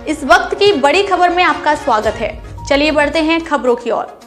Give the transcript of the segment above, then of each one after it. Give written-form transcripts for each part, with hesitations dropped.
इस वक्त की बड़ी खबर में आपका स्वागत है। चलिए बढ़ते हैं खबरों की ओर।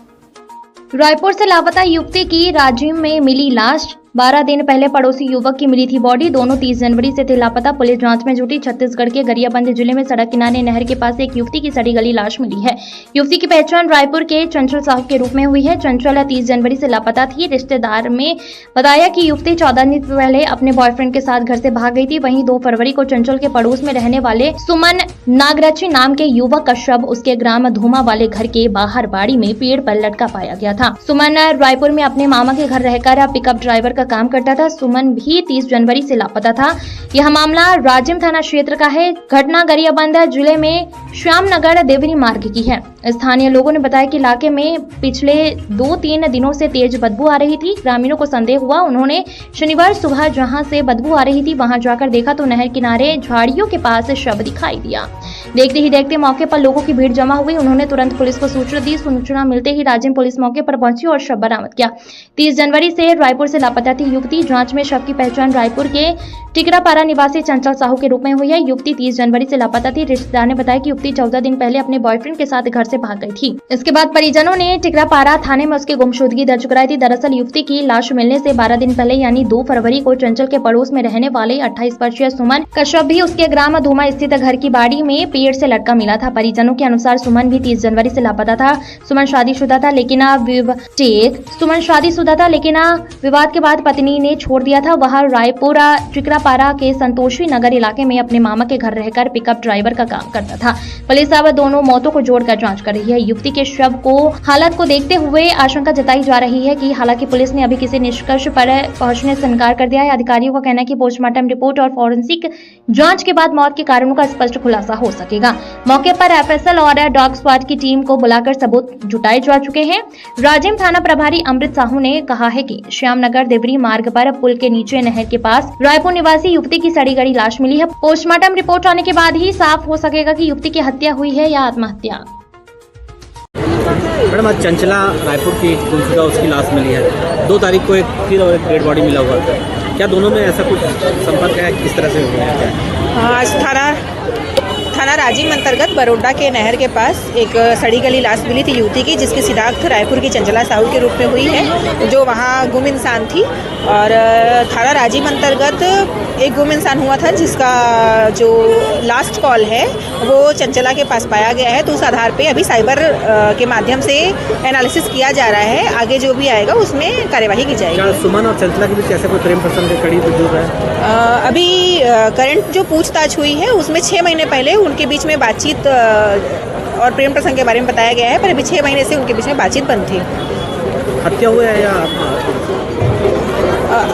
रायपुर से लापता युवती की राजिम में मिली लाश। 12 दिन पहले पड़ोसी युवक की मिली थी बॉडी। दोनों 30 जनवरी से थे लापता। पुलिस जांच में जुटी। छत्तीसगढ़ के गरियाबंद जिले में सड़क किनारे नहर के पास एक युवती की सड़ी गली लाश मिली है। युवती की पहचान रायपुर के चंचल साहू के रूप में हुई है। चंचल 30 जनवरी से लापता थी। रिश्तेदार में बताया कि युवती 14 दिन पहले अपने बॉयफ्रेंड के साथ घर से भाग गई थी। वहीं 2 फरवरी को चंचल के पड़ोस में रहने वाले सुमन नागरची नाम के युवक का शव उसके ग्राम धूमा वाले घर के बाहर बाड़ी में पेड़ पर लटका पाया गया था। सुमन रायपुर में अपने मामा के घर रहकर पिकअप ड्राइवर का काम करता था। सुमन भी 30 जनवरी से लापता था। यह मामला राजिम थाना क्षेत्र का है। घटना गरियाबंद जिले में श्यामनगर देवरी मार्ग की है। स्थानीय लोगों ने बताया कि इलाके में पिछले 2-3 दिनों से तेज बदबू आ रही थी। ग्रामीणों को संदेह हुआ। उन्होंने शनिवार सुबह जहां से बदबू आ रही थी वहां जाकर देखा तो नहर किनारे झाड़ियों के पास शव दिखाई दिया। देखते ही देखते मौके पर लोगों की भीड़ जमा हुई। उन्होंने तुरंत पुलिस को सूचना दी। सूचना मिलते ही राजिम पुलिस मौके पर पहुंची और शव बरामद किया। 30 जनवरी से रायपुर से लापता थी युवती। जांच में शव की पहचान रायपुर के टिकरापारा निवासी चंचल साहू के रूप में हुई है। युवती 30 जनवरी से लापता थी। रिश्तेदार ने बताया कि युवती 14 दिन पहले अपने बॉयफ्रेंड के साथ घर से भाग गई थी। इसके बाद परिजनों ने टिकरापारा थाने में उसकी गुमशुदगी दर्ज कराई थी। दरअसल युवती की लाश मिलने से 12 दिन पहले यानी 2 फरवरी को चंचल के पड़ोस में रहने वाले 28 वर्षीय सुमन का शव भी उसके ग्राम धूमा स्थित घर की बाड़ी में पेड़ से लटका मिला था। परिजनों के अनुसार सुमन भी 30 जनवरी से लापता था। सुमन शादीशुदा था लेकिन विवाद के बाद पत्नी ने छोड़ दिया था। वह रायपुर टिकरापारा के संतोषी नगर इलाके में अपने मामा के घर रहकर पिकअप ड्राइवर का काम करता था। पुलिस अब दोनों मौतों को जोड़कर जांच कर रही है। युवती के शव को हालत को देखते हुए आशंका जताई जा रही है कि हालांकि पुलिस ने अभी किसी निष्कर्ष पर पहुंचने से इनकार कर दिया है। अधिकारियों का कहना है कि पोस्टमार्टम रिपोर्ट और फॉरेंसिक जांच के बाद मौत के कारणों का स्पष्ट खुलासा हो सकेगा। मौके पर एफएसएल और डॉग स्क्वाड की टीम को बुलाकर सबूत जुटाए जा चुके हैं। राजिम थाना प्रभारी अमृत साहू ने कहा है कि श्यामनगर देवरी मार्ग पर पुल के नीचे नहर के पास रायपुर निवासी युवती की सड़ी गली लाश मिली है। पोस्टमार्टम रिपोर्ट आने के बाद ही साफ हो सकेगा कि युवती की हत्या हुई है या आत्महत्या। मैडम, आज चंचला रायपुर की गुमशुदा उसकी लाश मिली है। 2 तारीख को एक फिर और एक डेड बॉडी मिला हुआ था। क्या दोनों में ऐसा कुछ संपर्क है? किस तरह से हुआ है? आज थाना राजिम अंतर्गत बरोडा के नहर के पास एक सड़ी गली लाश मिली थी युवती की, जिसकी शिनाख्त रायपुर की चंचला साहू के रूप में हुई है, जो वहाँ गुम इंसान थी। और थाना राजिम अंतर्गत एक गुम इंसान हुआ था जिसका जो लास्ट कॉल है वो चंचला के पास पाया गया है। तो उस आधार पे अभी साइबर के माध्यम से एनालिसिस किया जा रहा है। आगे जो भी आएगा उसमें कार्यवाही की जाएगी। क्या सुमन और चंचला के बीच ऐसा कोई प्रेम प्रसंग के कड़ी जुड़ रहा है? अभी करंट जो पूछताछ हुई है उसमें 6 महीने पहले उनके बीच में बातचीत और प्रेम प्रसंग के बारे में बताया गया है, पर अभी 6 महीने से उनके बीच में बातचीत बंद थी। हत्या हुआ है या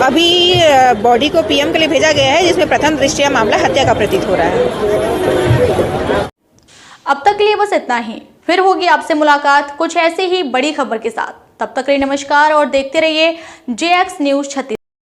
अभी बॉडी को पीएम के लिए भेजा गया है, जिसमें प्रथम दृष्टया मामला हत्या का प्रतीत हो रहा है। अब तक के लिए बस इतना ही। फिर होगी आपसे मुलाकात कुछ ऐसी ही बड़ी खबर के साथ। तब तक के लिए नमस्कार और देखते रहिए JX न्यूज़ 36।